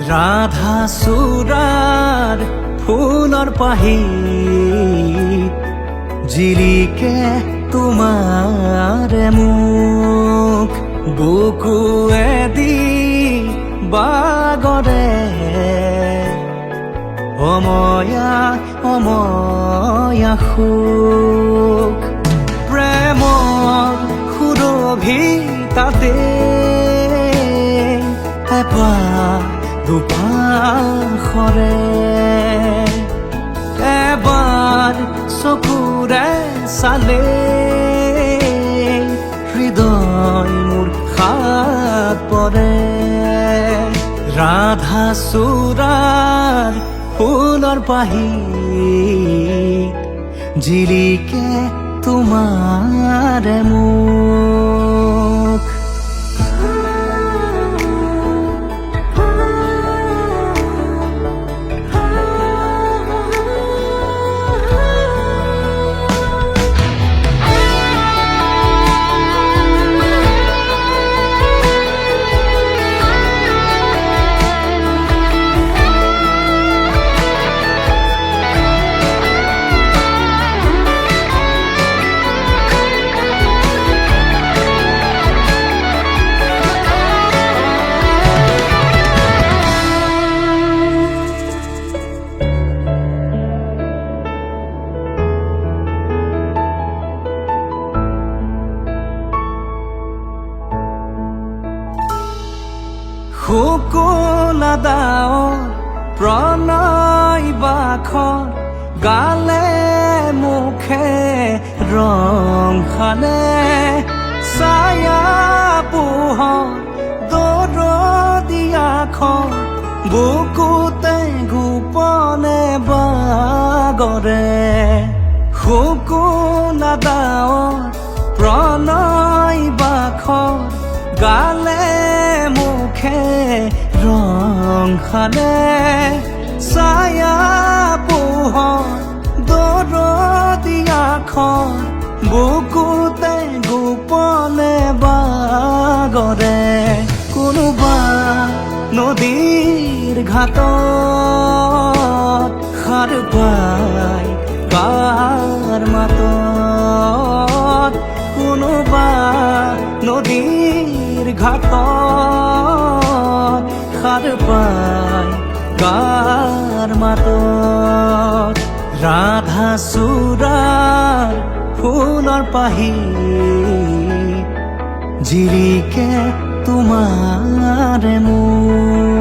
ৰাধা সুৰাৰ ফুলৰ পাহি জিলিকে তোমাৰ মুখ বুকুৱেদি বাগৰে অময়া অময়া সুখ প্ৰেমৰ সুৰভি তাতে এপাহ দুপাশৰে এবাৰ চকুৰে চালে হৃদয় মোৰ হাত পৰে ৰাধা চূড়াৰ ফুলৰ পাহি জিলিকে তোমাৰ মুখ শুকুলা দাঁৱৰ প্ৰণয় বাখৰ গালে মুখে ৰং সানে ছায়া পোহৰ দৰদিয়াখন বুকুতে গোপনে বাগৰে শুকুলা দাঁৱৰ প্ৰণয় বাখৰ গালে মুখে ৰং সানে ছায়া পোহৰ দৰদিয়াখন বুকুতে গোপনে বাগৰে কোনোবা নদীৰ ঘাটত সাৰ পাই কাৰ মাতত কোনোবা নদীৰ ঘাটত সাৰ পাই কাৰ মাতত ৰাধা চূড়াৰ ফুলৰ পাহি জিলিকে তোমাৰ মুখ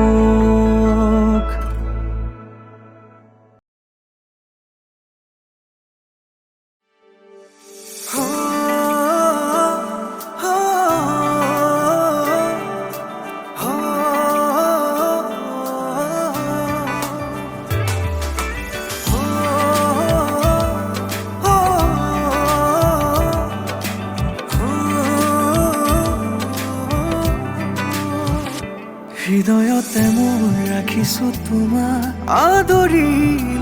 হৃদয়তে মোৰ ৰাখিছো তোমাক আদৰি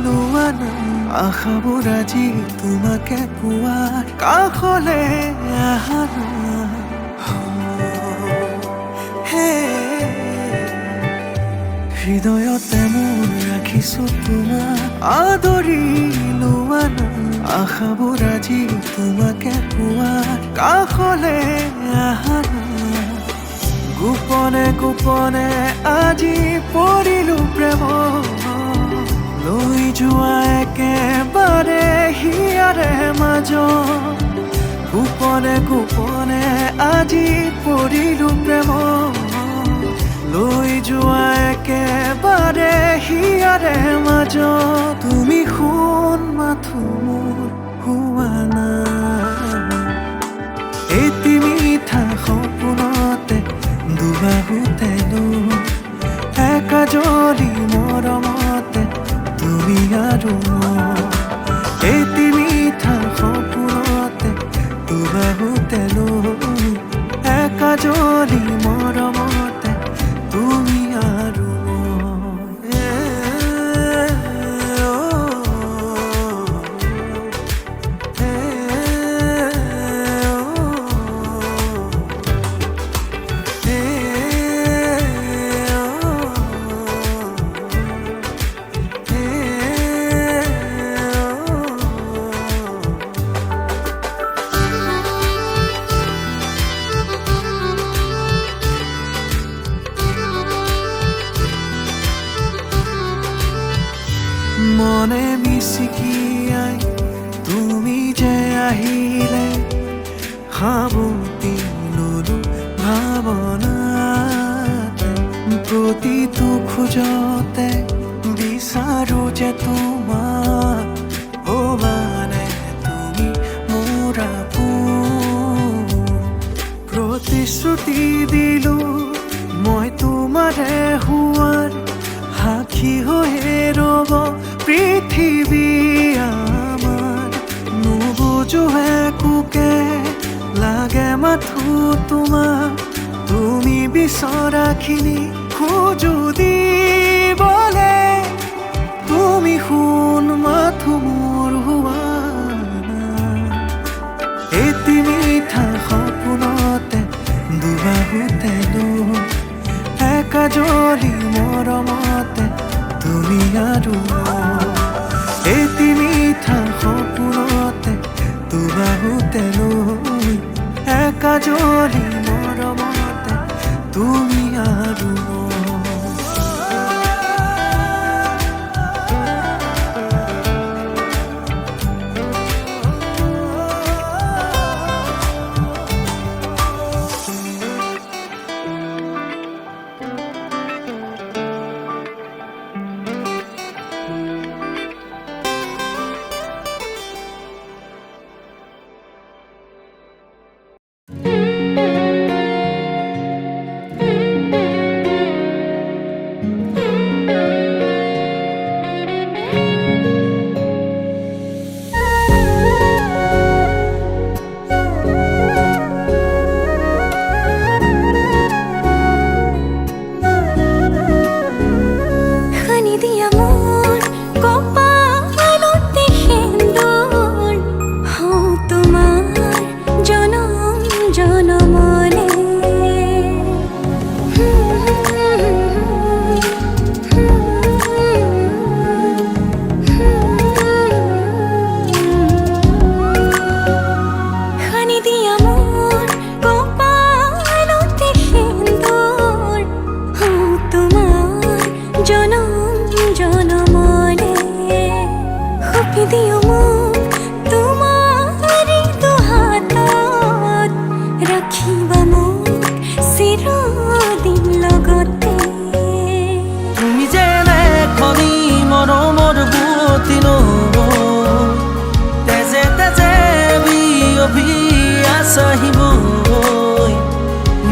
লোৱা নাম আশাবোৰ আজি তোমাকে পোৱাৰ কাষলে আহা হৃদয়তে মোৰ ৰাখিছো তোমাক আদৰি লোৱা নাম আশাবোৰ আজি তোমাকে পোৱাৰ কাষলে আহা গোপনে গোপনে আজি পৰিলো প্ৰেম লৈ যোৱা একেবাৰে হিয়াৰ আজি পৰিলো প্ৰেমত লৈ যোৱা একেবাৰে হিয়াৰে মাজত তুমি শুন মাথো মোৰ হোৱা নাই এটি মিঠা সপোনতে দুবাহুতে একাজলি মৰমতে তুমি আৰু এটি মিঠা সপোনতে দুবাহুতে একাজলি মৰমতে তুমি আৰু মনে মিচিকিয়াই তুমি যে আহিলে সাবতি ললো ভাৱনাতে প্ৰতিটো খোজতে বিচাৰো যে তোমাক মানে তুমি মোৰ আপোন প্ৰতিশ্ৰুতি দিলো মই তোমাৰে হোৱাৰ সাক্ষী হৈয়ে ৰ'ব পৃথিৱী আমাৰ নুবুজো একোকে লাগে মাথো তোমাক তুমি বিচৰাখিনি খোজো দিবলে তুমি শুন মাথো মোৰ হোৱা নাই এটি মিঠা সপোনতে দুবাহুতে একাজলি মৰমতে তুমি আৰু এটি মিঠা সপোনতে দুবাহুতে একাজলি মৰমতে তুমি আৰু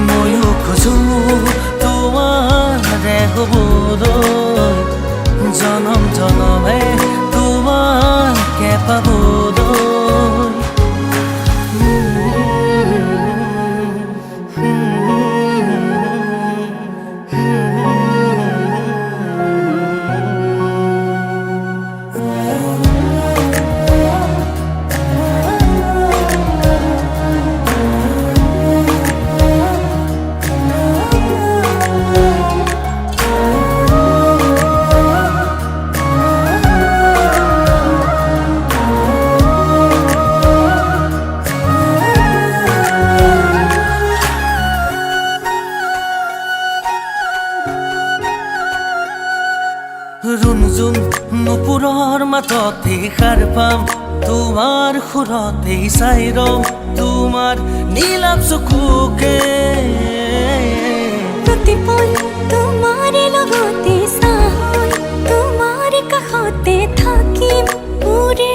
ময়ো খোজো তোমাৰে হ'বলৈ জনম জনমে তোমাকে পাবলৈ ৰুণজুন নুপুৰৰ মাততে সাৰ পাম তোমাৰ সুৰতেই চাই ৰম তোমাৰ নীলাভ চকুকে প্ৰতিপল তোমাৰে লগতে চাই তোমাৰ কাষতে থাকিম পুৰে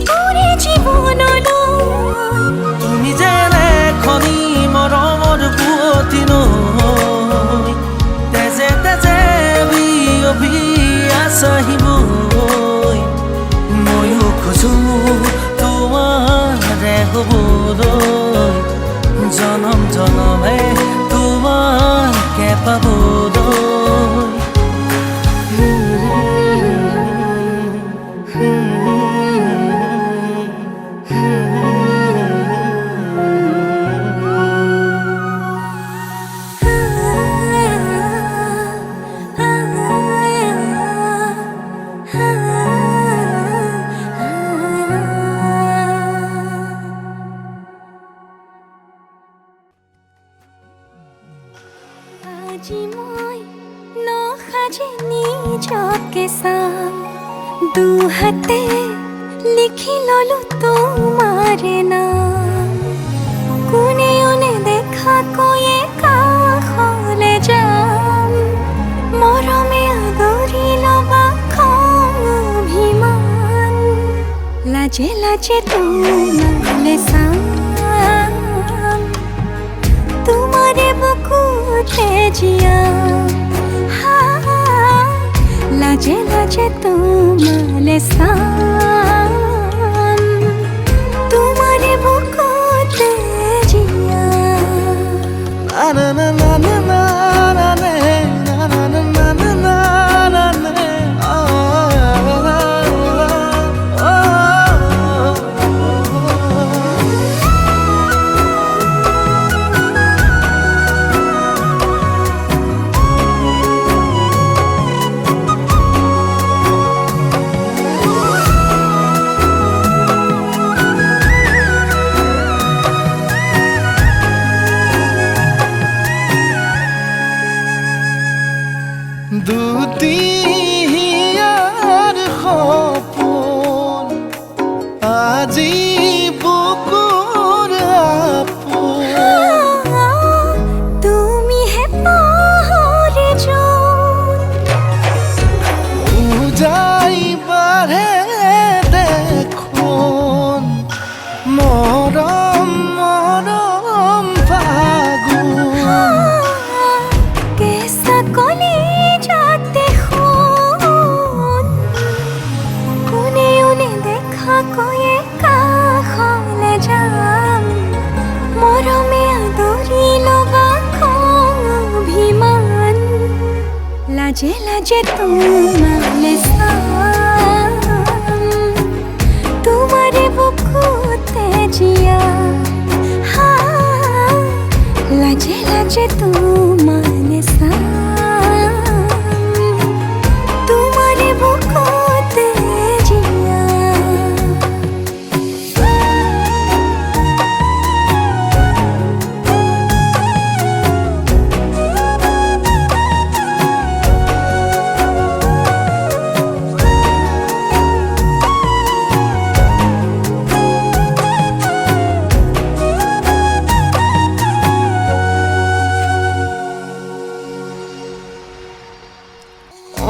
পুৰে জীৱনলৈ তুমি যেনে খনি মৰমৰ বুৱতী নৈ তেজে তেজে বিয়পি আছাহিবৈ ময়ো খোজো তোমাৰে হ'বলৈ জনম জনমে তোমাকে পাবলৈ আজি মই নসাজে নিজকে চাম দুহাতে লিখি ললো তোমাৰে নাম কোনেও নেদেখাকৈয়ে কাষলে যাম মৰমে আদৰি ল'বা খং অভিমান লাজে লাজে তোমালে চাম তোমাৰে বুকুতে জিয়াম লাজে লাজে তোমালে চাম তোমাৰে বুকুতে জিয়াম না না না না না না না না না না না না না না দুটিয়াৰ সপোন আজি বুকুৰ আপোন তুমিহে পাহৰি যোন উজাই বাঢ়ে দেখোন মৰম মৰম ফাগুন কেঁচা কলি যাতে শুন কোনেও নেদেখাকৈয়ে কাষলে যাম মৰমে আদৰি ল'বা খং অভিমান লাজে লাজে তোমালে চাম তোমাৰে বুকুতে জিয়াম লাজে লাজে তোমালে চাম তোমাৰে বুকুতে জিয়াম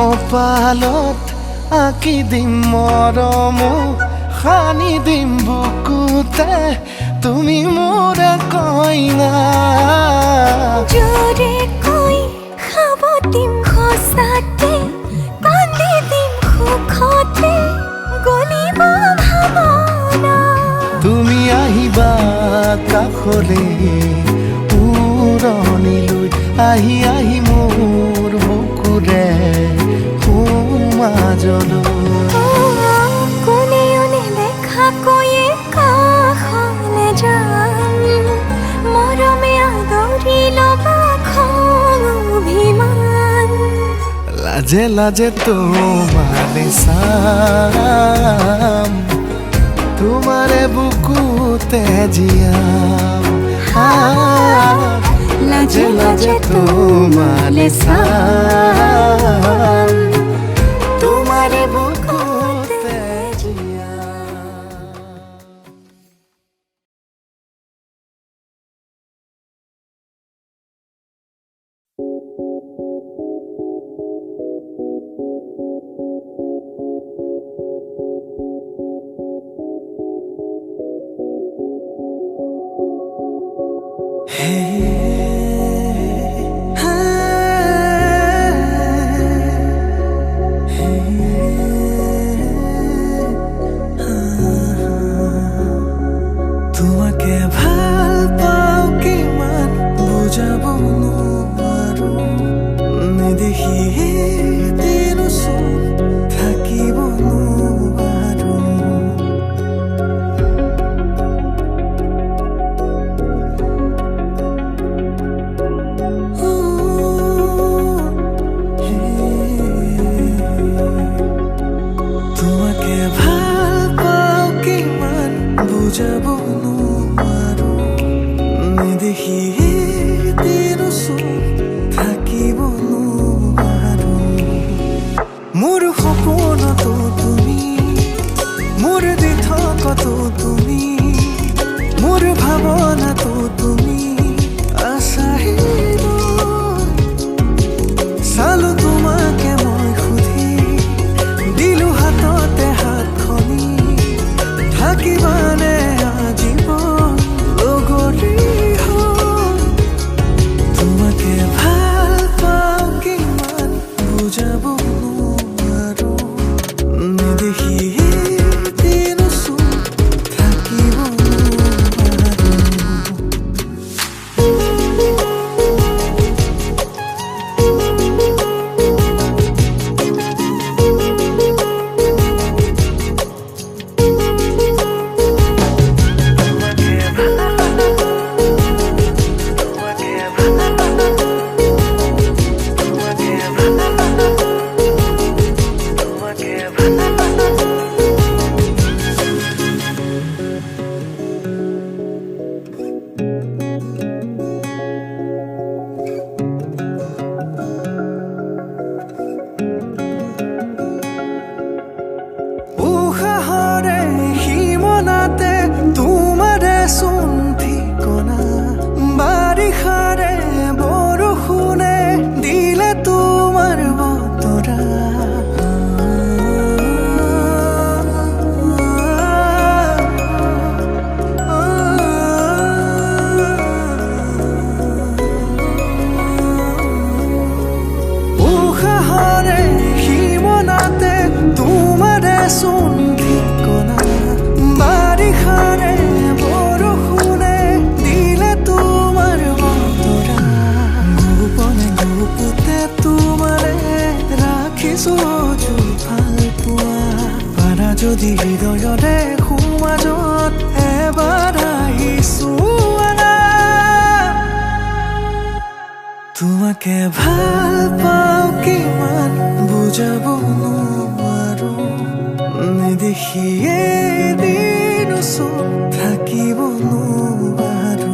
অপালত আঁকি দিম মৰম সানি দিম বুকুতে তুমি মোৰ কইনা জোৰে কৈ খাব দিম সঁচাতে কান্দি দিম সুখতে গলিব ভাৱনা তুমি আহিবা কাষলে উৰণিলৈ আহি আহি মোৰ বুকুৰে সোমাজলৈ কোনেও নেদেখাকৈয়ে কাষলে যাম মৰমে আদৰি ল'বা খং অভিমান লাজে লাজে তোমালে চাম তোমাৰে বুকুতে জিয়াম লাজে লাজে তোমালে চাম তোমাৰে বুকুতে জিয়াম তোমাকে ভাল পাওঁ কিমান বুজাব নোৱাৰো নেদেখি দিনচোন থাকিব নোৱাৰো তোমাকে ভাল পাওঁ কিমান বুজাব নোৱাৰো নেদেখি দিনচোন থাকিব নোৱাৰো মোৰ সপোনতো তুমি মোৰ দিঠকতো তুমি মোৰ ভাৱনাতো তুমি আছাহিব চালো তোমাকে মই সুধি দিলো হাততে হাতখনি থাকিবানে আজীৱন লগৰী হৈ তোমাকে ভাল পাওঁ কিমান বুজাব নোৱাৰো নেদেখি দিনচোন থাকিব নোৱাৰো উশাহৰে সীমনাতে তোমাৰে চোন ঠিকনা বাৰিষাৰে বৰষুণে দিলে তোমাৰ বতৰা উশাহৰে সীমনাতে তোমাৰে চোন ঠিকনা বাৰিষাৰে বৰষুণে দিলে তোমাৰ বতৰা গোপনে গোপতে তোমাৰে ৰাখিছো ভাল পোৱা পাৰা যদি হৃদয়তে সমাজত এবাৰ আহিছো তোমাকে ভাল পাওঁ কিমান বুজাব নোৱাৰো নেদেখিয়ে দিনচোন থাকিব নোৱাৰো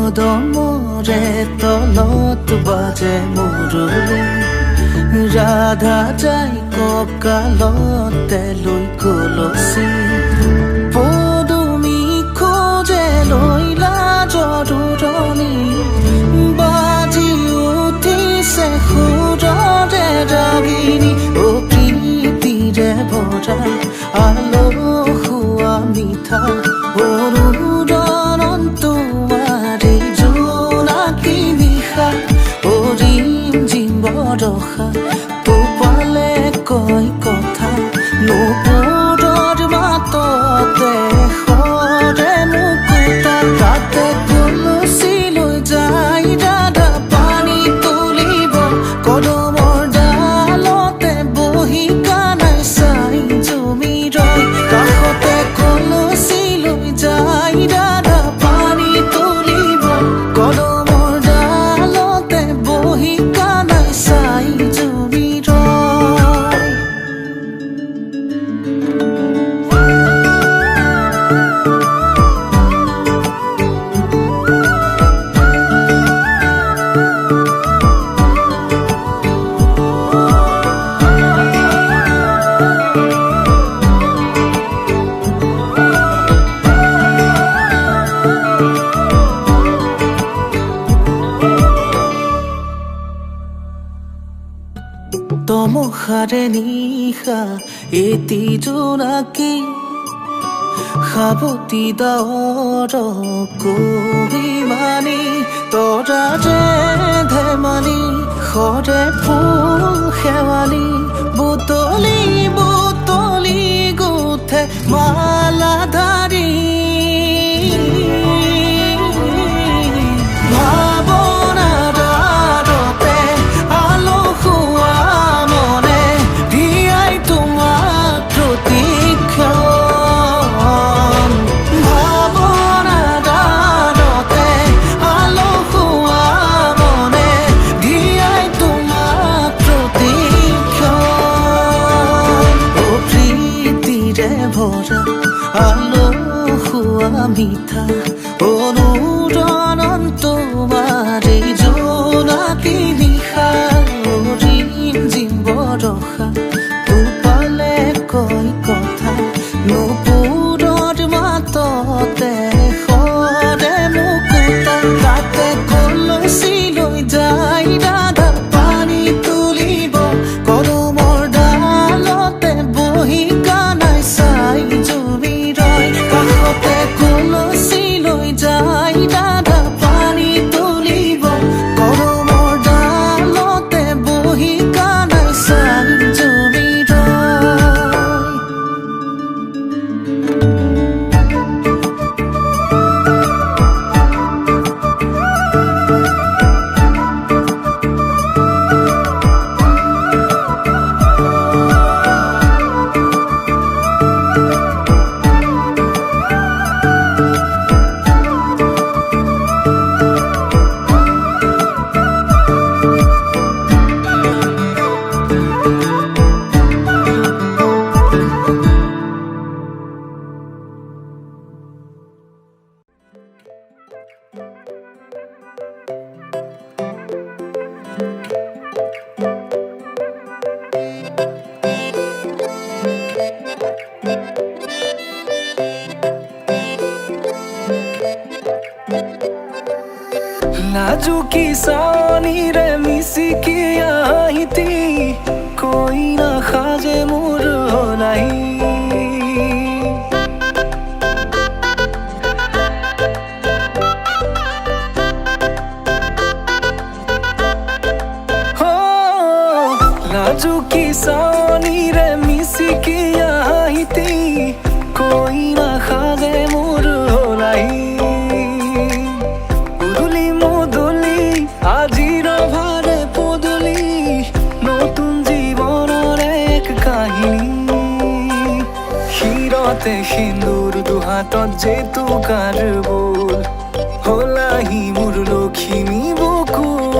কদমৰে তলত বাজে মুৰুলি ৰাধা যাই কঁকালতে লৈ কলচি পদুমি খোজে লৈলা জৰুৰণি বাজি উঠিছে সুৰৰে ৰাগিনী অ প্ৰীতিৰে ভৰা আলসুৱা মিঠা অৰুণন তোমাৰে জোনাকী নিশা অৰিম জিম বৰষা কয় কথা নুপুৰৰ মাততে সৰে মুকুতা তাতে তুলসী লৈ যায় দাদা পানী তুলিব কদমৰ ডালতে বহি কানাই চাই জুমি ৰয় কাষতে কলচী লৈ যায় দাদা পানী তুলিব কদমৰ ডালতে বহি কানাই চাই জুমি ৰয় তমসাৰে নিশা এটি জোনাকী সাৱতি ডাৱৰ কহিমানি তৰাৰে ধেমালি সৰে ফুল শেৱালি বুটলি বুটলি গুঠে মালাধাৰী ভাৱনাৰ আৰতে আলসুৱা মনে দিয়াই তোমাক প্ৰতিক্ষণ ভাৱনাৰ আৰতে আলসুৱা মনে দিয়াই তোমাক প্ৰতিক্ষণ ও প্ৰীতিৰে ভৰা আলসুৱা মিঠা অনুৰণন তোমাৰ এই জোনাকী নিশা ৰিমঝিম বৰষা টোপালে কয় কথা নুপুৰৰ মাততে সৰে মুকুতা তাতে কলচী লৈ যায় দাদা পানী তুলিব কদমৰ ডালতে বহি কানাই চাই জুমি ৰয় কাষতে কলচী লৈ যায় দাদা পানী তুলিব কদমৰ ডালতে বহি কানাই চাই জুমি ৰয় নাজুকি চাৱনিৰে মিচিকি আহিতি কৈ নাখাজে মোৰ নাই নাজুকি চাৱনিৰে মিচিকি আহিতি কৈ নাখাজে মোৰ নাই উদুলি মুদুলি আজিৰ ভাৰে পদূলি নতুন জীৱনৰ এক কাহিনী শিৰতে সিন্দুৰ দুহাতত জেতুকাৰ বোল হলাহি মোৰ লখিমী বুকুৰ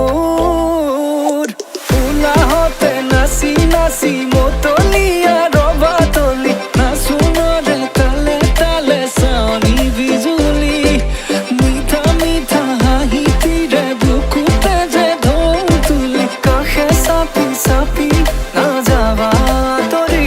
উলাহতে নাচি নাচি মতলীয়া ৰবাতলি নাচোনৰে তালে তালে চাৱনি বিজুলি মিঠা মিঠা হাঁহিতিৰে বুকুতে যে ঢৌ তুলি কাষে চাপি চাপি নাযাবা তৰি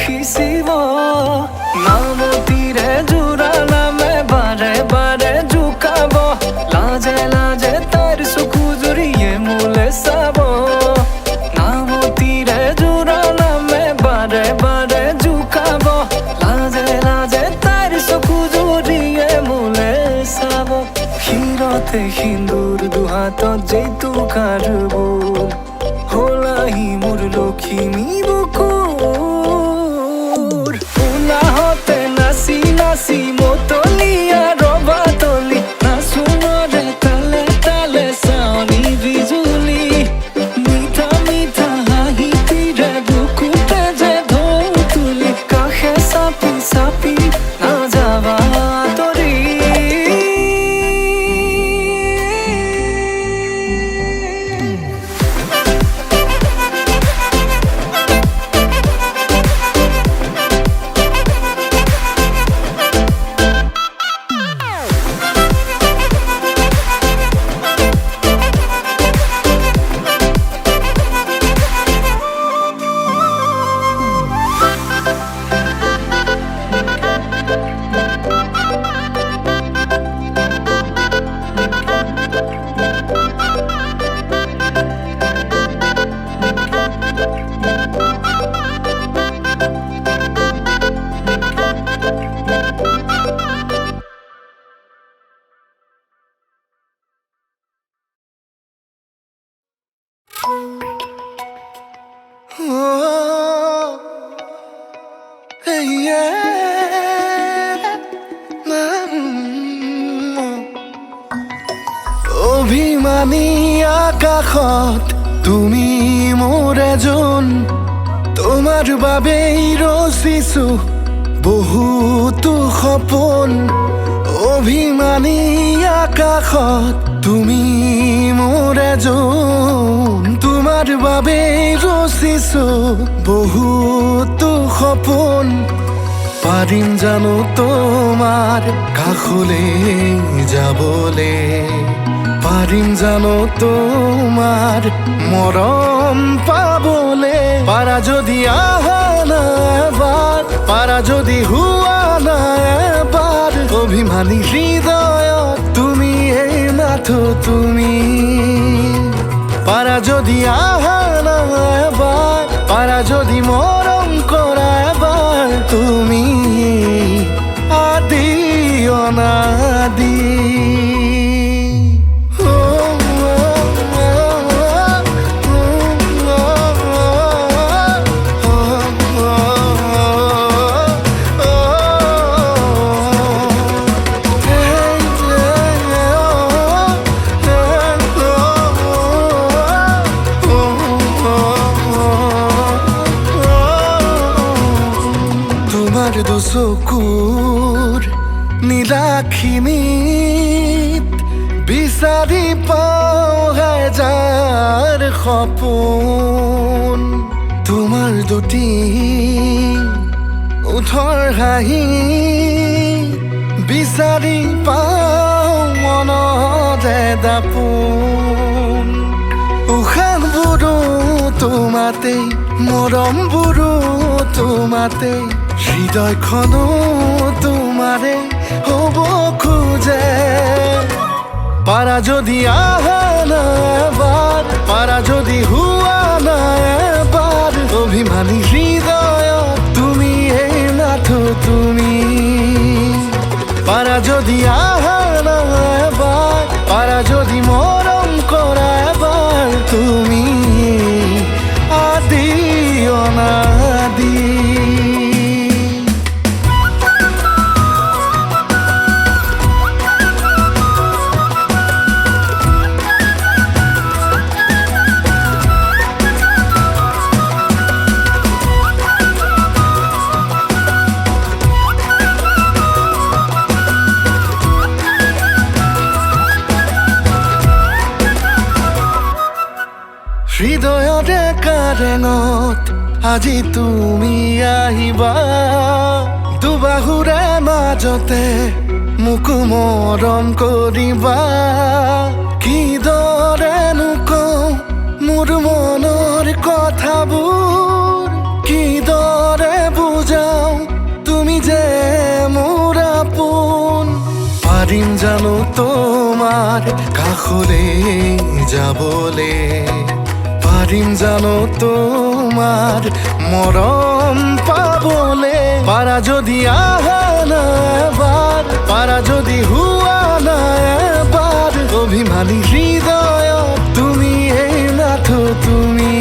সিঁচিব নামতিৰে যোৰা নামে বাৰে বাৰে জোকাব লাজে লাজে তাইৰ চকু জুৰিয়ে মোলে চাব নামতিৰে যোৰা নামে বাৰে বাৰে জোকাব লাজে লাজে তাইৰ চকু জুৰিয়ে মোলে চাব শিৰতে সিন্দুৰ দুহাতত জেতুকাৰ বোল হলাহি মোৰ লখিমী বুকুৰ উলাহতে নাচি নাচি মতলীয়া ৰবাতলি নাচোনৰে তালে তালে চাৱনি বিজুলি মিঠা মিঠা হাঁহিতিৰে বুকুতে যে ঢৌ তুলি কাষে চাপি চাপি নাযাবা আঁতৰি অভিমানী আকাশত তুমি মোৰ এজন তোমাৰ বাবেই ৰচিছো বহুতো সপোন অভিমানী আকাশত তুমি মোৰ এজন তোমাৰ বাবেই ৰচিছো বহুতো সপোন পাৰিম জানো তোমাৰ কাষলে যাবলে পাৰিম জানো তোমাৰ মৰম পাবলে পাৰা যদি আহা না এবাৰ পাৰা যদি হোৱা না এবাৰ অভিমানী হৃদয়ত তুমি এই মাথো তুমি পাৰা যদি আহা না এবাৰ পাৰা যদি মৰম কৰা এবাৰ তুমি আদি অনাদি চকুৰ নীলাখিনিত বিচাৰি পাওঁ হাজাৰ সপোন তোমাৰ দুটি ওঠৰ হাঁহি বিচাৰি পাওঁ মনতে দাপোন উশাহবোৰো তোমাতেই মৰমবোৰো তোমাতেই হৃদয়খনো তোমাৰে হ'ব খোজে পাৰা যদি আহা না এবাৰ পাৰা যদি হোৱা না এবাৰ অভিমানী হৃদয়ত তুমি এই মাথো তুমি পাৰা যদি আহা না এবাৰ পাৰা যদি মৰম কৰা এবাৰ তুমি আদি অনাদি হৃদয়তে কাৰেঙত আজি তুমি আহিবা দুবাহুৰে মাজতে মোকো মৰম কৰিবা কিদৰেনো কওঁ মোৰ মনৰ কথাবোৰ কিদৰে তোমাৰ কাষলে যাবলে পাৰিম জানো তোমাৰ মৰম পাবলে পাৰা যদি আহা না এবাৰ পাৰা যদি হুৱা না এবাৰ অভিমানী হৃদয়ত তুমি এই মাথো তুমি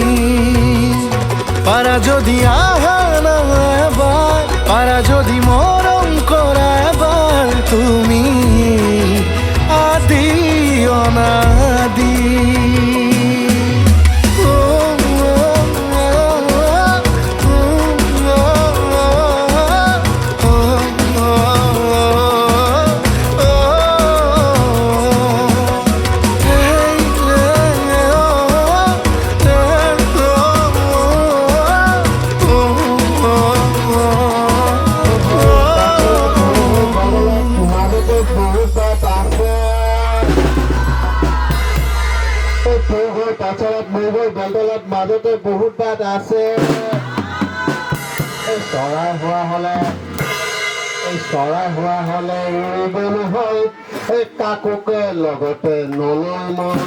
পাৰা যদি আহা না এবাৰ পাৰা যদি মৰম কৰা এবাৰ তুমি আদি অনাদি মাজতে বহুত বাট আছে চৰাই হোৱা হলে উৰিব নহয় কাকোকে লগতে নলয় মন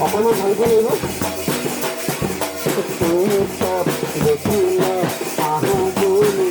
অকণমান ভালকৈ লাগিব দেখিলে আহো বুলি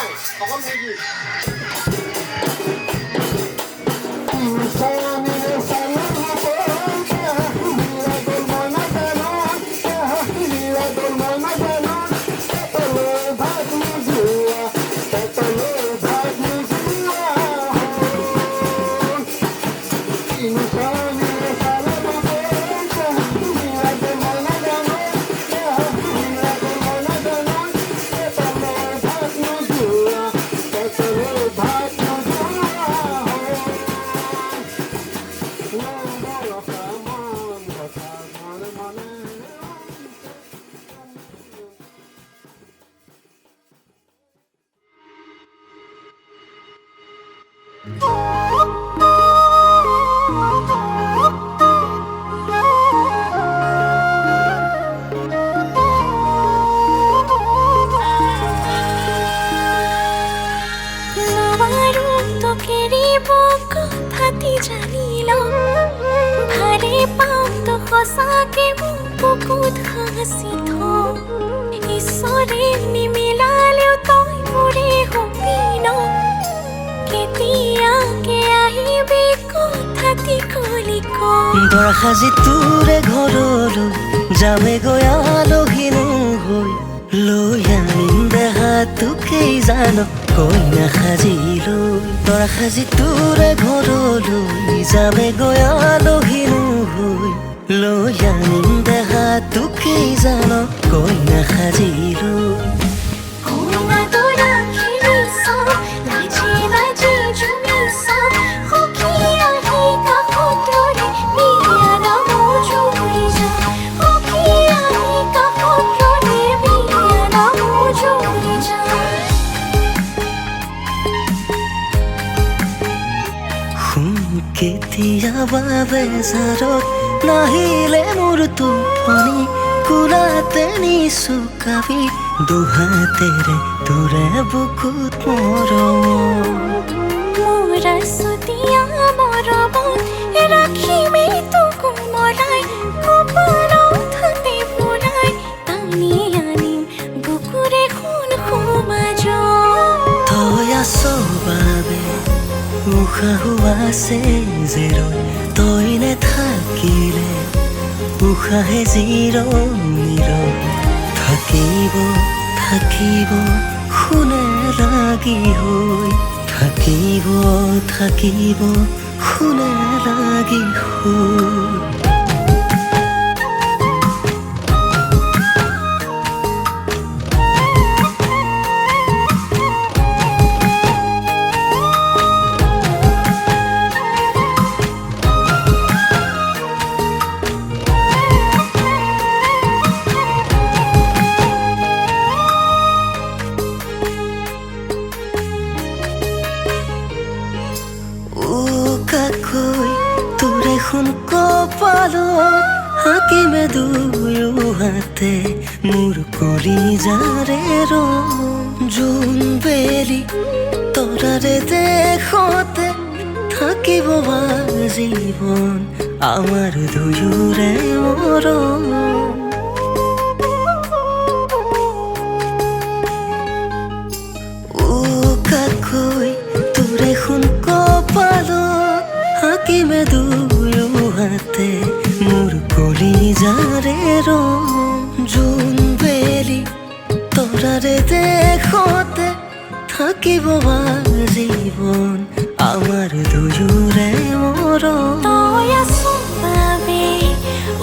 নাই অকল মিউজিক সঁচাকে বুকুত সাঁচি থওঁ ঈশ্বৰে নিমিলালেও তই মোৰে সপোন কেতিয়াকে আহিবি কথাটি কলি দৰা সাজি তোৰে ঘৰলৈ যামেগৈ আলহীনো হৈ লৈ আনিম দেহা তোকেই জান কইনা সাজিলৈ দৰা সাজি তোৰে ঘৰলৈ যামেগৈ আলহীনো হৈ লৈ আনিম দেহা তোকেই জান কইনা সাজিলৈ কেতিয়াবা বেজাৰত নাহিলে মোৰ টোপনি কোলাতে নিচুকাবি দুহাতেৰে তোৰে বুকুত মৰম মোৰা চুতীয়া মৰমত ৰাখিমেই তোক মৰাই কপালত হাতে ফুৰাই টানি আনিম বুকুৰে সোণ সমাজত তই আছ বাবে উশাহো আছে যে ৰৈ তই নেথাকিলে উশাহে জিৰণি লয় থাকিব থাকিব শুনে লাগি হৈ থাকিব থাকিব শুনে লাগি হৈ হাকিমে দুয়ো হাতে মোৰ কলিজাৰে ৰং জোন বেলি তৰাৰে দেশতে থাকিব জীৱন আমাৰ দুয়োৰে মৰম কাকৈ তোৰে সোণ কপালত হাকিমে দুয়ো হাতে মোৰ কলিজাৰে ৰং জোন বেলি তৰাৰে দেশতে থাকিব জীৱন আমাৰ দুয়োৰে মৰম তই আছ বাবে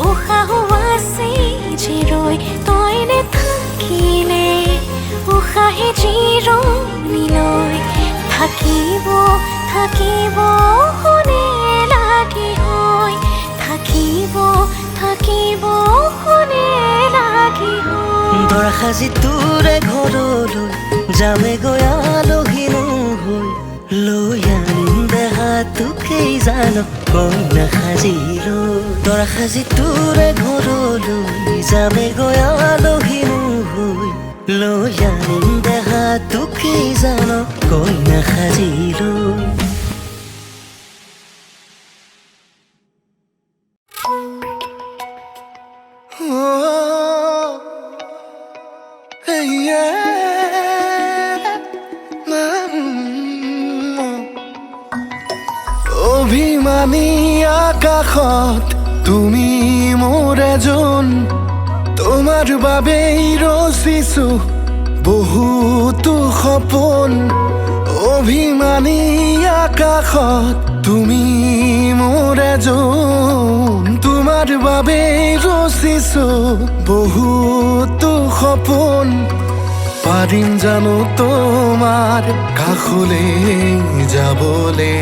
উশাহো আছে যে ৰৈ তই নেথাকিলে উশাহে জিৰণি লয় থাকিব থাকিব শুনে লাগি হৈ থাকিব থাকিব শুনে লাগি হৈ দৰা সাজি তোৰে ঘৰলৈ যামেগৈ আলহীনো হৈ লৈ আনিম দেহা তোকেই জান কইনা সাজিলৈ দৰা সাজি তোৰে ঘৰলৈ যামেগৈ আলহীনো হৈ লৈ আনিম দেহা তোকেই জান কইনা সাজিলৈ অভিমানী আকাশত তুমি মোৰ এজন, তোমাৰ বাবেই ৰচিছো বহুতো সপোন। অভিমানী আকাশত তুমি মোৰ এজন, তোমাৰ বাবেই ৰচিছো বহুতো সপোন। পাৰিম জানো তোমাৰ কাষলৈ যাবলে,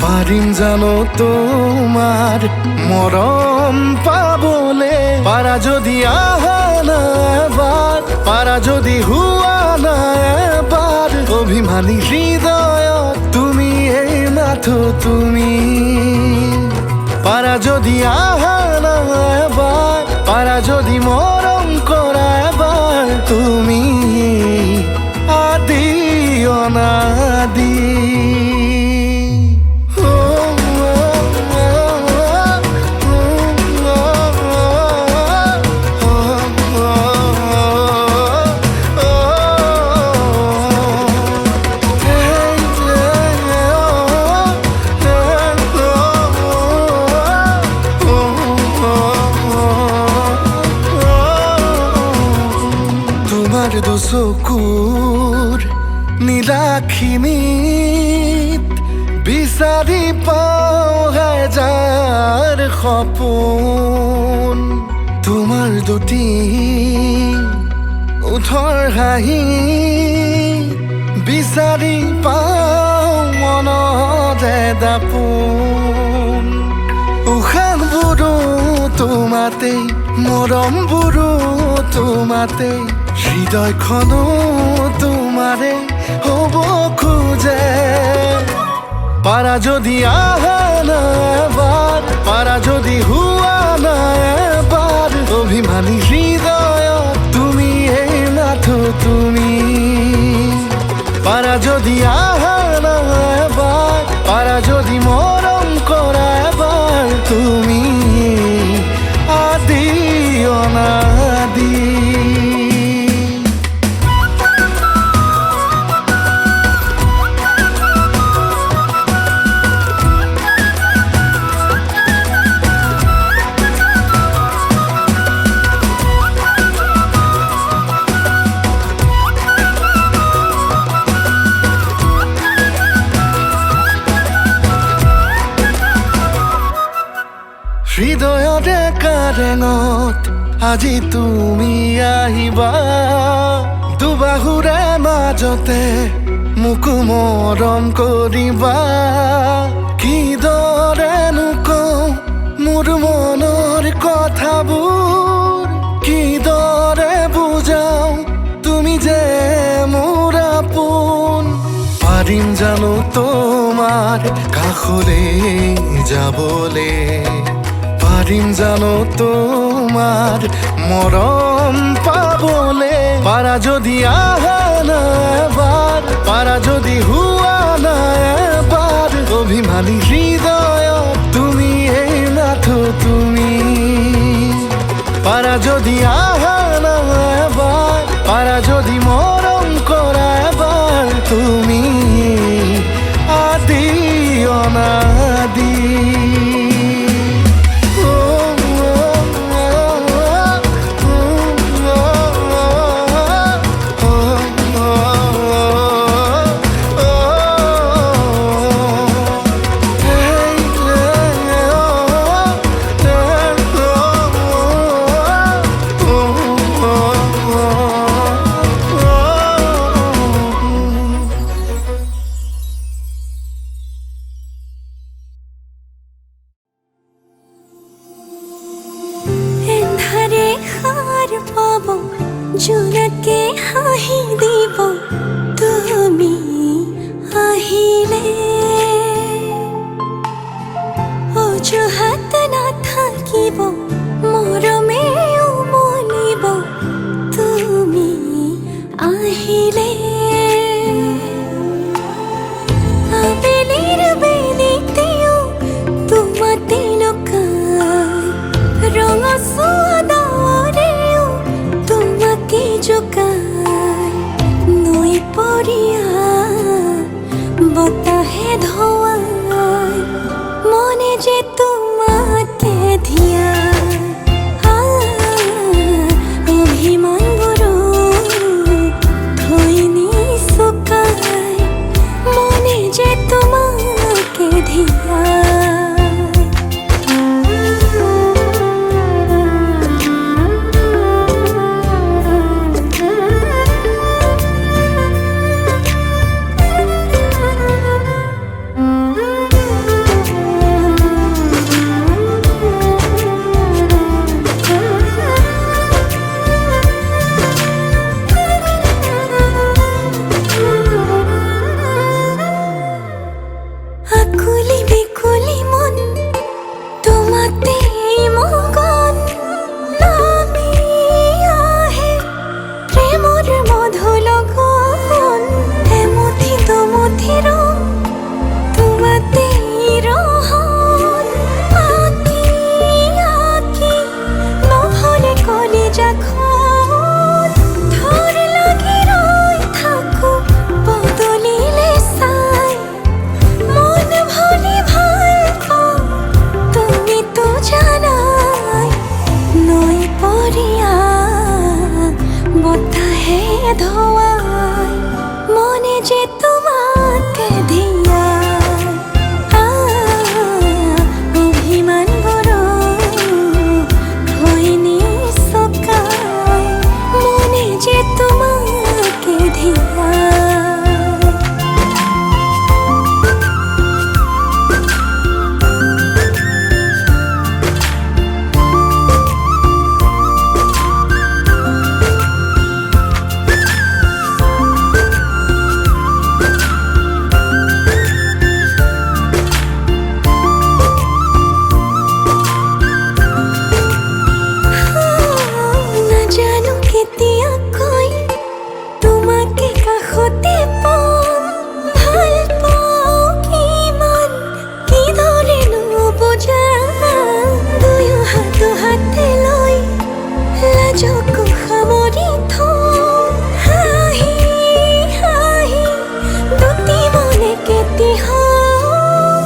পাৰিম জানো তোমাৰ মৰম পাবলে। পাৰা যদি আহা না এবাৰ, পাৰা যদি হোৱা না এবাৰ, অভিমানী হৃদয়ত তুমি এই মাথো তুমি। পাৰা যদি আহা না এবাৰ, পাৰা যদি মৰম কৰা এবাৰ, তুমি আদি অনাদি। তোমাৰ দুচকুৰ নীলাখিনিত বিচাৰি পাওঁ হাজাৰ সপোন। তোমাৰ দুটি ওঠৰ হাঁহি বিচাৰি পাওঁ মনতে দাপোন। উশাহবোৰো তোমাতেই, মৰমবোৰো তোমাতেই, হৃদয়খনো তোমাৰে হ'ব খোজে। পাৰা যদি আহা না এবাৰ, পাৰা যদি হোৱা না এবাৰ, অভিমানী হৃদয়ত তুমি এই মাথো তুমি। পাৰা যদি আহা না এবাৰ, পাৰা যদি মৰম কৰা এবাৰ, তুমি আদি অনাদি। হৃদয়তে কাৰেঙত আজি তুমি আহিবা, দুবাহুৰে মাজতে মোকো মৰম কৰিবা। কিদৰেনো কওঁ মোৰ মনৰ কথাবোৰ, কিদৰে বুজাওঁ তুমি যে মোৰ আপোন। পাৰিম জানো তোমাৰ কাষলৈ যাবলে, পাৰিম জানো তোমাৰ মৰম পাবলে। পাৰা যদি আহা না এবাৰ, পাৰা যদি হোৱা না এবাৰ, অভিমানী হৃদয়ত তুমি এই মাথো তুমি। পাৰা যদি আহা না এবাৰ, পাৰা যদি মৰম কৰা এবাৰ, তুমি আদি অনাদি। এন্ধাৰে সাৰ পাব, জোনাকে হাঁহি দিব তুমি আহিলে। অজুহাত নাথাকিব, মৰমে উমলিব তুমি আহিলে। আবেলিৰ বেলিতেও তোমাতে লুকাই, ৰঙা চোৱা ডাৱৰেও তোমাকে জোকাই। যে তোমাকে দিয়া অভিমান বড় ধইনি শুকাই মনে যে তোমাকে দিয়া আকুলি বিকুলি মন তোমাতেই মগন নামি আহে প্রেমর মধু লগন এমুঠি দুমুঠি রং তোমাতেই রহন আঁকি আঁকি নহলে কলিজা খন ধর লাগি রই থাকো বদলিলে চাই মন ভুলি ভাল পাও তুমি তো জানাই নৈ পৰিয়া বতাহে ধোৱাই মনে যে তোমাকে দিয়া অভিমান বড় হইনি শুকাই মনে যে তোমাকে দিয়া নাজানো কেতিয়াকৈ তোমাকে কাষতে পাম ভাল পাওঁ কিমান কিদৰেনো বুজাম দুয়ো হাতে লৈ লাজকো সামৰি থওঁ হাঁহি হাঁহি দুটি মনে কেতি হওঁ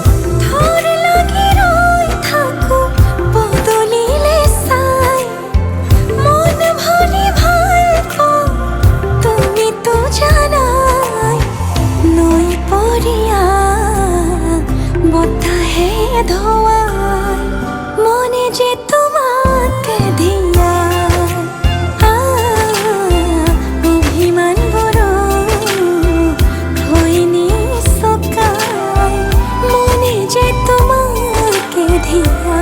ধৰ লাগি ৰৈ থাকো বদলিলে চাই মন ভুলি ভাল পাও তুমি তো জানাই নৈ পৰিয়া বতাহে ধোৱাই মনে যে তোমাকে দিয়া অভিমান বড় হইনি শুকাই মনে যে তোমাকে দিয়া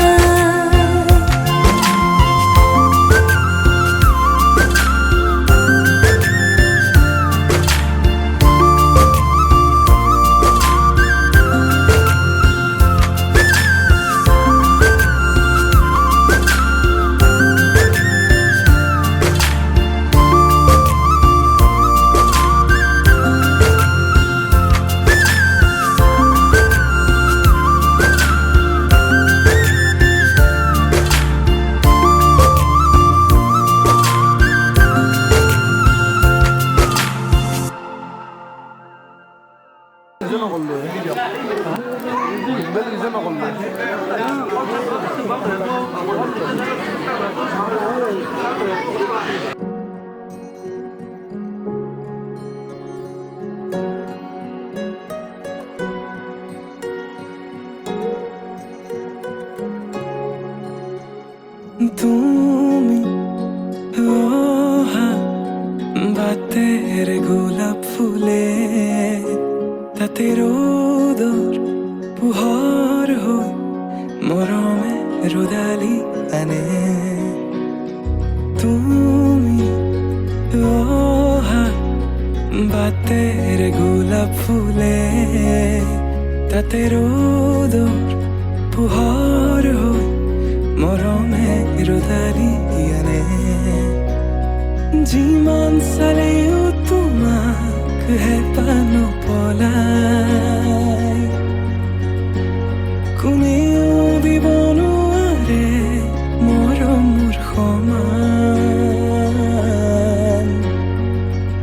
তুমি বাতের গোলাপ ফুলে তাতে রোদর পোহৰ হৈ মৰমে ৰদালি আনে তুমি বাতেৰ গোলাপ ফুলে তাতে ৰোদৰ পোহৰ হৈ মৰমে ৰদালি আনে যিমান চালেও তোমাক হেঁপাহ নপলাই কোনেও দিব নোৱাৰে মৰমৰ সমান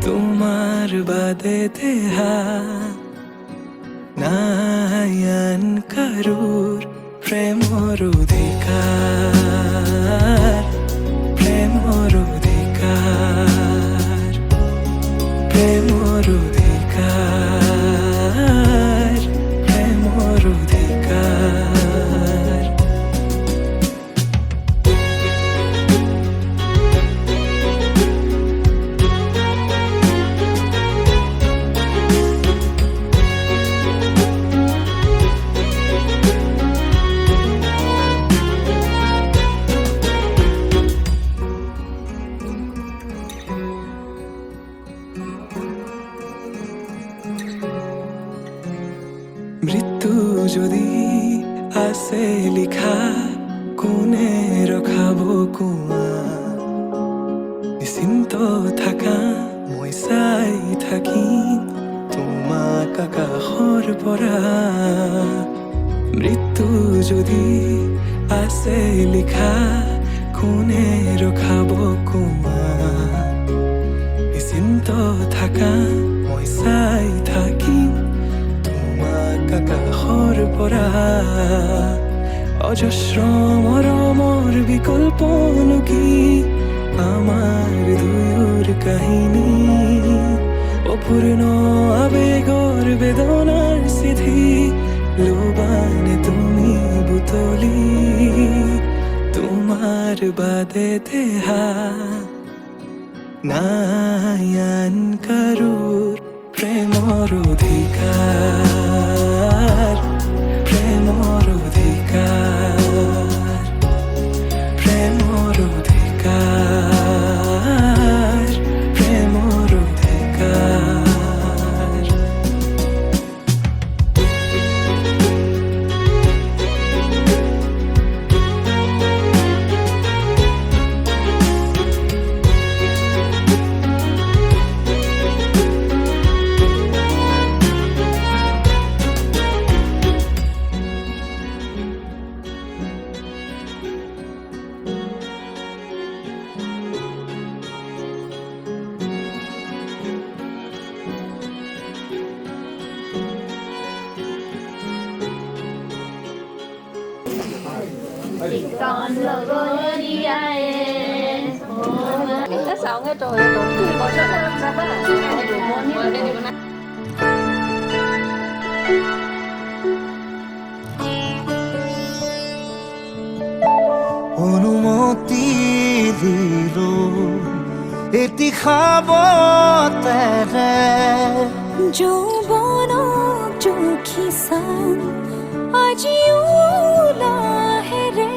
তোমাৰ বাদে দেহা নাই আন কাৰোৰ প্ৰেমৰ অধিকাৰ প্ৰেমৰ অধিকাৰ প্ৰেমৰ অধিকাৰ প্ৰেমৰ অধিকাৰ মৃত্যু যদি আছে লিখা কোনে ৰখাব কোৱা নিশ্চিন্ত থাকা মই চাই থাকিম তোমাক আকাশৰ পৰা মৃত্যু যদি আছে লিখা কোনে ৰখাব কোৱা নিশ্চিন্ত থাকা মই চাই থাকিম আকাশৰ পৰা অজস্ৰ মৰমৰ বিকল্পনো কি আমাৰ দুয়োৰ কাহিনী অপূৰ্ণ আবেগৰ বেদনাৰ চিঠি লোবানে তুমি বুটলি তোমাৰ বাদে দেহা নাই আন কাৰোৰ প্ৰেমৰ অধিকাৰ প্ৰেমৰ অধিকাৰ প্ৰেমৰ অধিকাৰ প্ৰেমৰ অধিকাৰ Con lo godiae. Cái sao nghe trời ơi, có sao sao ba. অনুমতি দিল এটি খাব তেৰে যৌৱনক জুখিছাম আজি লাহেৰে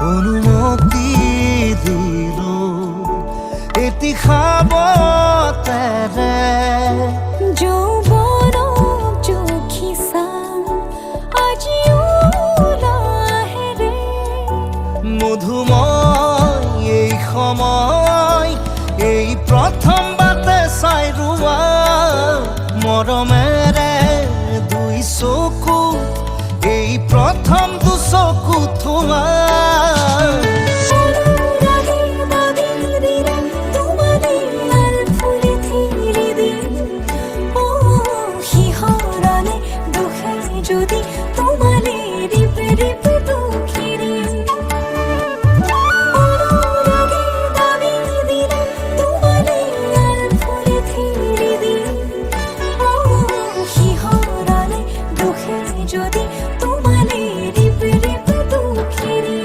অনুমতি দিল এটি খাব তেৰে যৌৱনক জুখিছাম আজি লাহেৰে মধুময় এই সময় এই প্ৰথম বাটে চাই ৰোৱা মৰমেৰে দুই চকু এই প্ৰথম দুচকু থোৱা যদি তোমালে রিপে রিপে দুঃখেরি অনুরাগে দাবি দিলে তোমালে আর ফুলে থিরে দিন ও শিহরণে দুঃখে যদি তোমালে রিপে রিপে দুঃখেরি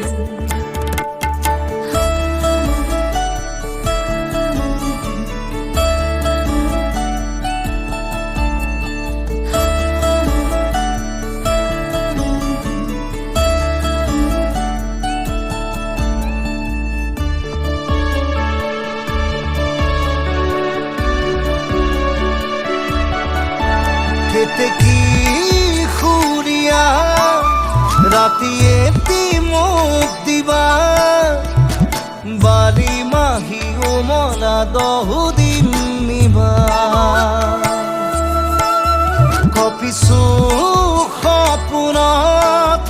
খেতে কি খুরিয়া রাতি এটি মুখ দিবা বাড়ি মাহি ও মরা দহুদিন নিবা কপিছো সপোনত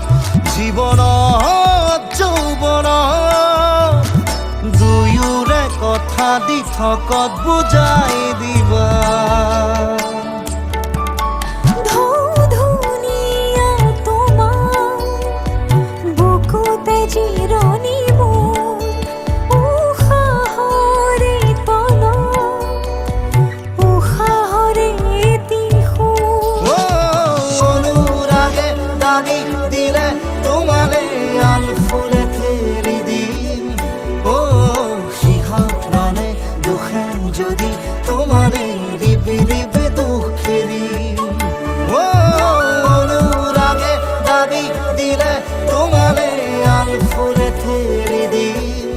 দি থকত বুজাই দিবা ধুনীয়া তোমাৰ বুকুতে জিৰণি মোৰ উশাহৰে তলত উশাহৰে দিশো অনুৰাগে দানি দিলে তোমালে আন ফুলে ফেৰি দিম শিহৰণে দুখে যদি তোমালে ৰিবি ৰিবি দুখেৰি অনুৰাগে দানি দিলে তোমালে আন ফুলে ফেৰি দিম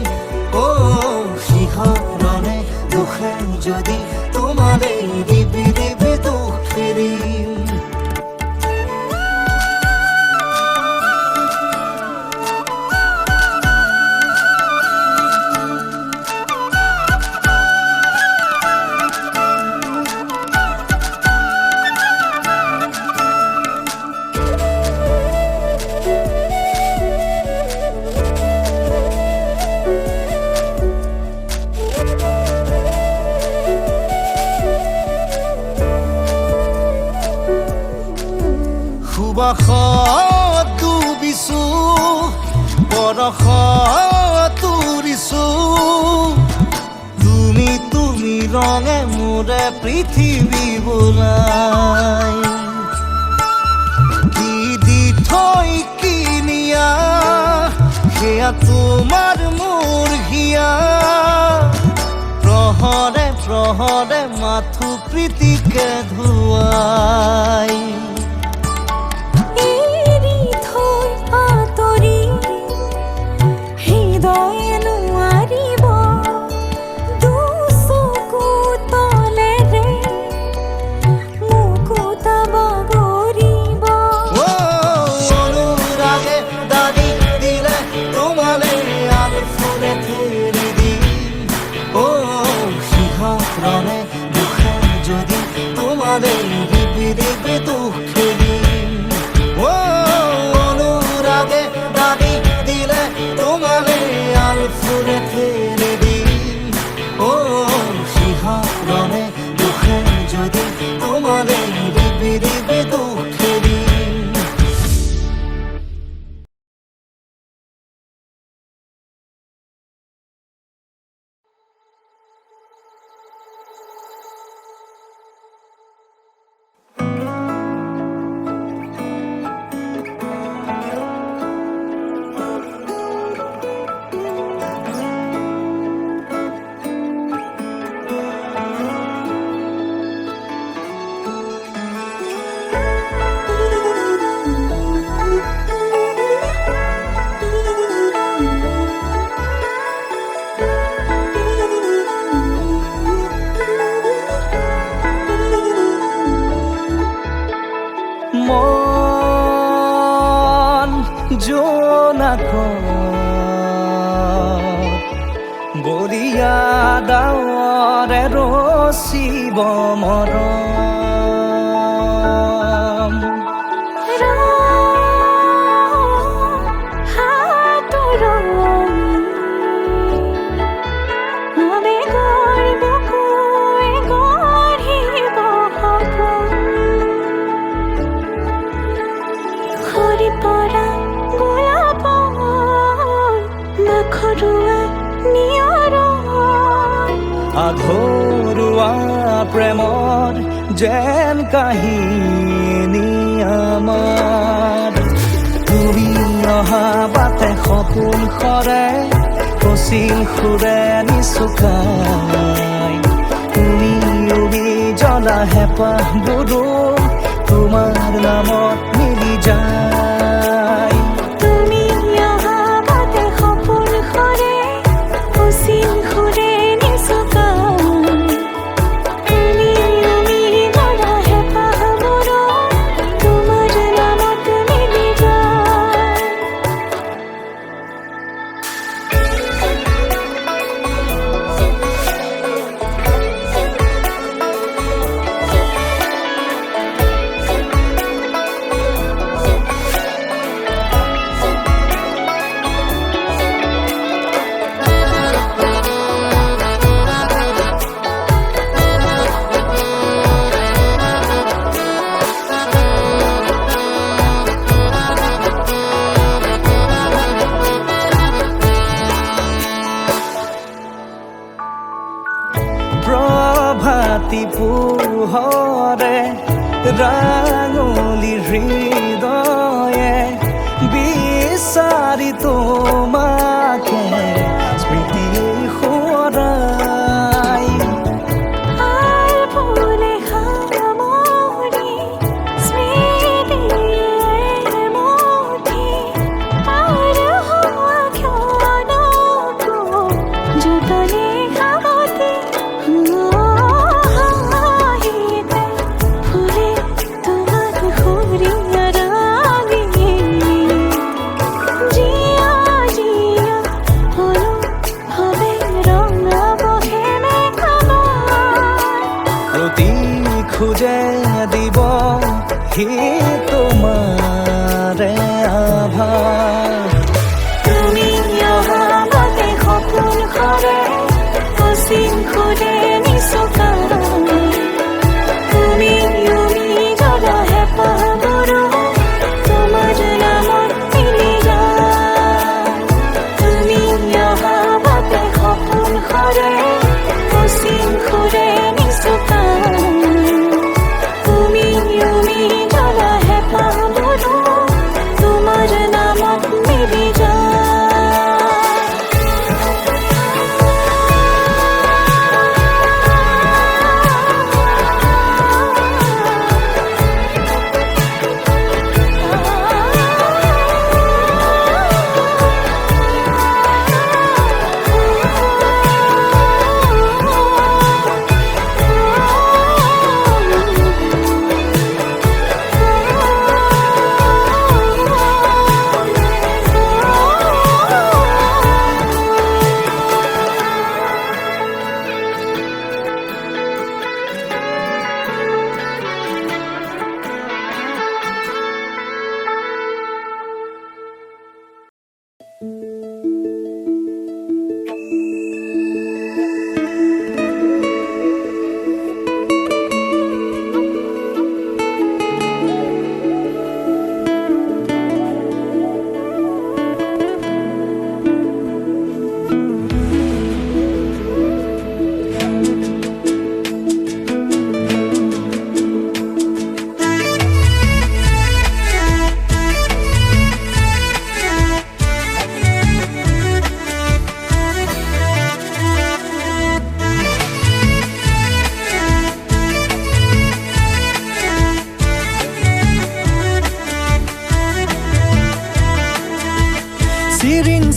শিহৰণে দুখে যদি তোমালে ৰিবি ৰিবি দুখেৰি সুবাসত ডুবিছো বৰষত তুৰিছো তুমি তুমি ৰঙে মোৰে পৃথিৱী বোলাই কি দি থৈ কিনিয়া সেয়া তোমাৰ মোৰ হিয়া প্ৰহৰে প্ৰহৰে মাথো প্ৰীতিকে ধুৱাই এৰি থৈ আঁতৰি হৃদয়ে নোৱাৰিব দুচকু তলেৰে মুকুতা বগৰিব অনুৰাগে দানি দিলে তোমালে আন ফুলে ফেৰি দিম শিহৰণে দুখে যদি তোমালে ৰিবি ৰিবি দুখেৰি অনুৰাগে দানি দিলে তোমালে আন ফুলে ফেৰি দিম শিহৰণে দুখে যদি তোমালে ৰিবি ৰিবি দুখেৰি মন জোনাকত বৰিয়া ডাৱৰে ৰচিব মৰম আধৰুৱা প্ৰেমৰ যেন কাহিনী আমাৰ তুমি অহা বাটে সপোন সৰে কচিল সুৰে নিচুকাই তুমি উবি জ্বলা হেঁপাহবোৰো তোমাৰ নামত মিলি যায় তুমি অহা বাটে সপোন সৰে কচিল সুৰে পোহৰে ৰাঙলী হৃদয়ে বিচাৰি তোমাকে স্মৃতি সোঁৱৰাই আৰ ভুলে সামৰি স্মৃতিৰ মুঠি পাৰ হোৱা ক্ষণকো যতনে সাৱটি হাঁহিতে ফুলে তোমাক সুৰীয়া ৰাঙি জিয়া জিয়া হলো হবে ৰঙা বহেনে অতি খোজে দিব সি তোমাৰে আভাস তুমি অহাতে সপোন সৰে অসীম খুদে নিচকা তুমি জ্বলা হেঁপাহ মোৰো তোমাৰ নামত মিলি যায় তুমি অহাতে সপোন সৰে অসীম খুদে নিচকা তুমি জ্বলা হেঁপাহ মোৰো তোমাৰ নামত মিলি যায়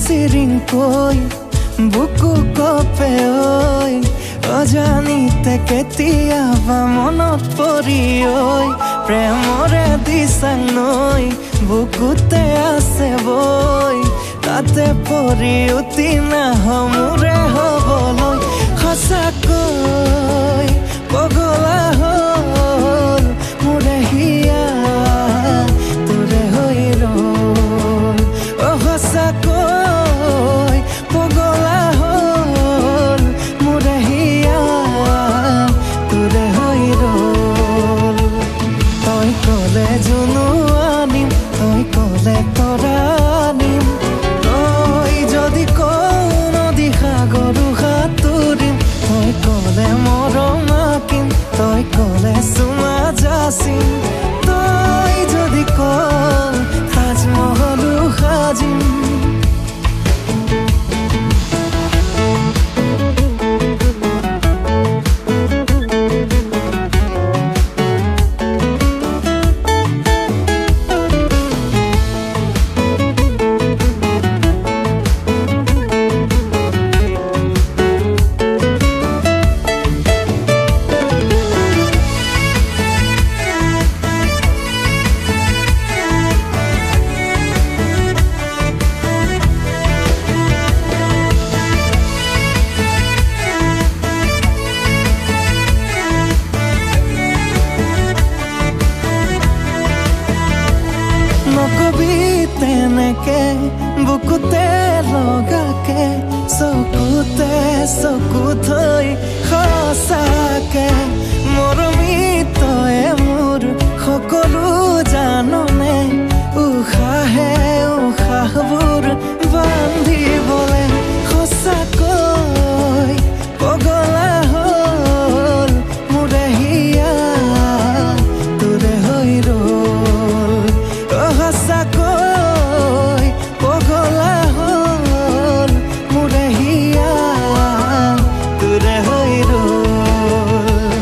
চিৰিং কৈ বুকু কপে ঐ অজানিতে কেতিয়াবা মনত পৰি ঐ প্ৰেমৰে দিচাং নৈ বুকুতে আছে বৈ তাতে পৰি উতি নাহমোৰে হবলৈ সঁচাকৈ পগলা হ'ল মোৰে হিয়া তোৰে হৈ ৰ'ল সঁচাকৈ পগলা হ'ল মোৰে হিয়া তোৰে হৈ ৰ'ল তই ক'লে জুনু আনিম তই ক'লে তৰা আনিম তই যদি কওঁ নদী সাগৰো সাঁতুৰিম তই ক'লে মৰম আঁকিম তই ক'লে চুমা যাচিম তই যদি কওঁ তাজমহলো সাজিম নকবি তেনেকে বুকুতে লগাকে চকুতে চকু থৈ সঁচাকে মৰমি তই মোৰ সকলো জাননে উশাহে উশাহবোৰ বান্ধিবলে সঁচাকৈ পগলা হ'ল মোৰে সঁচাকৈ পগলা হ'ল মোৰে হিয়া তোৰে হৈ ৰ'ল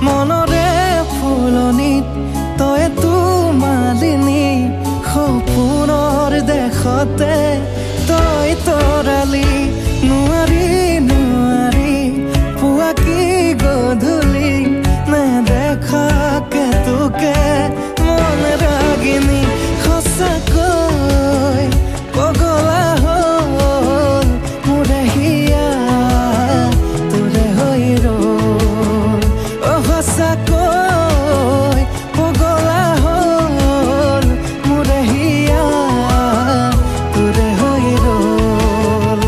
মনৰে ফুলনিত তই মালিনী সপোনৰ দেশতে তই তৰালি নোৱাৰি নোৱাৰি পুৱা কি গধূলি নেদেখাকে তোকে মন ৰাগিনী সঁচাকৈ পগলা হ'ল মোৰে হিয়া তোৰে হৈ ৰ'ল সঁচাকৈ পগলা হ'ল মোৰে হিয়া তোৰে হৈ ৰ'ল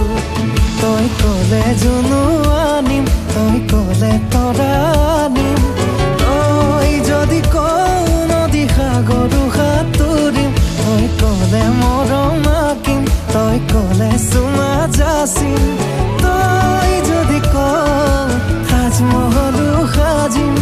তই ক'লে জুনু আনিম তই ক'লে তৰা আনিম তই যদি কওঁ নদী সাগৰো সাঁতুৰিম তই ক'লে মৰম আঁকিম তই ক'লে চুমা যাচিম তই যদি কওঁ তাজমহলো সাজিম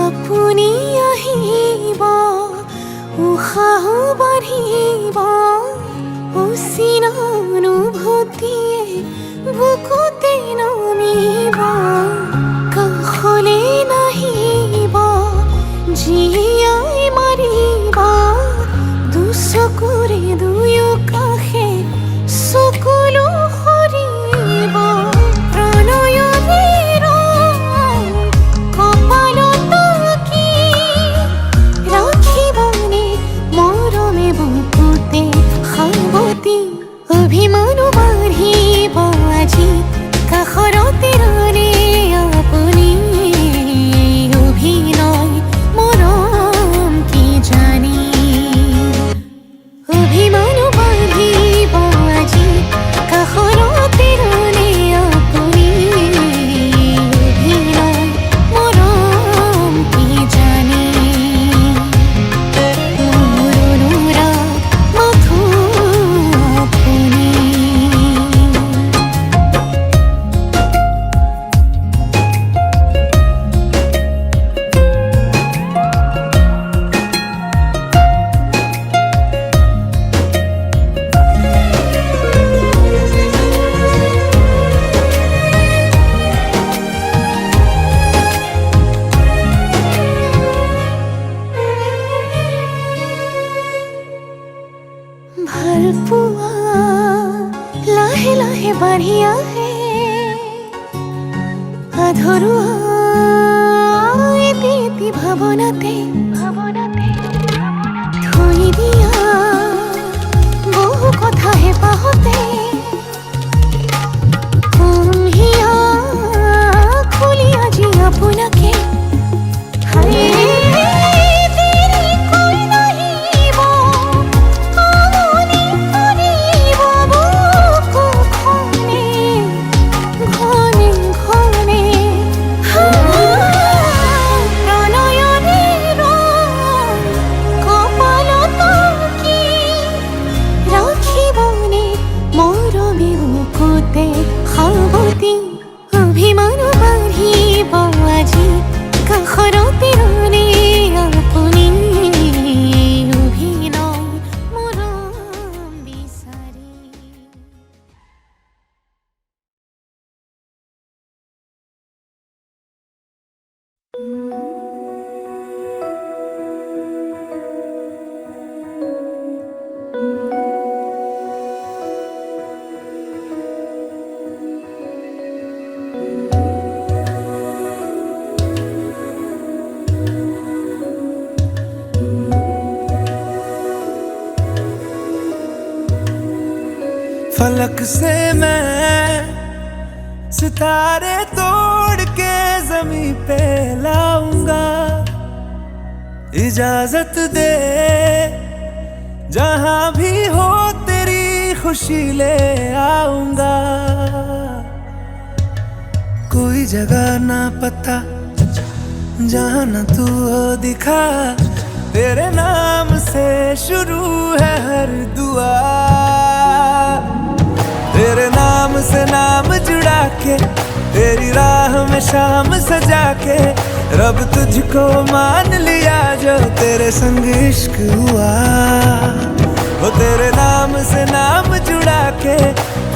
আপুনি আহিব উশাহ বাঢ়িব অচিন অনুভূতিয়ে বুকুতে নামিব কাষলে নাহিব জীয়াই মাৰিব দুচকুৰে দুয়ো কাষে চকুলো সৰিব প্ৰণয়ৰে ৰং কপালত কি ৰাখিবনে মৰমে বুকুতে সাৱতি অভিমানো বাঢ়িব আজি কাষৰতে ৰ'লে আপুনি অভিনয় মৰম কি জানি অভিমানো বাঢ়িব আজি কাষৰতে ৰ'লে আপুনি অভিনয় মৰম কি জানি মোৰ অনুৰাগ মাথো আপুনি ভাল পোৱা লাহে লাহে বাঢ়ি আহে আধৰুৱা এটি ভাৱনাতে থৈ দিয়া বহু কথা হেঁপাহতে কমহিয়া খুলি আজি আপোনাকে প্ৰণয়ৰে फलक से मैं सितारे तोड़ के जमीन पे लाऊंगा। इजाजत दे जहां भी हो तेरी खुशी ले आऊंगा। कोई जगह ना पता जहां न तू हो दिखा, तेरे नाम से शुरू है हर दुआ। तेरे नाम से नाम जुड़ा के, तेरी राह में शाम सजा के, रब तुझको मान लिया जो तेरे संग इश्क हुआ। वो तेरे नाम से नाम जुड़ा के,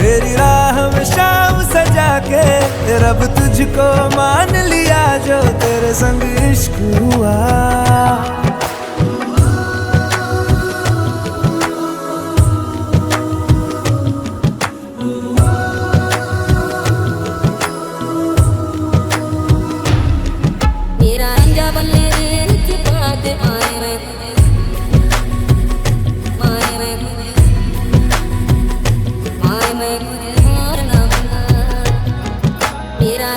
तेरी राह में शाम सजा के, रब तुझको मान लिया जो तेरे संग इश्क हुआ। मेरा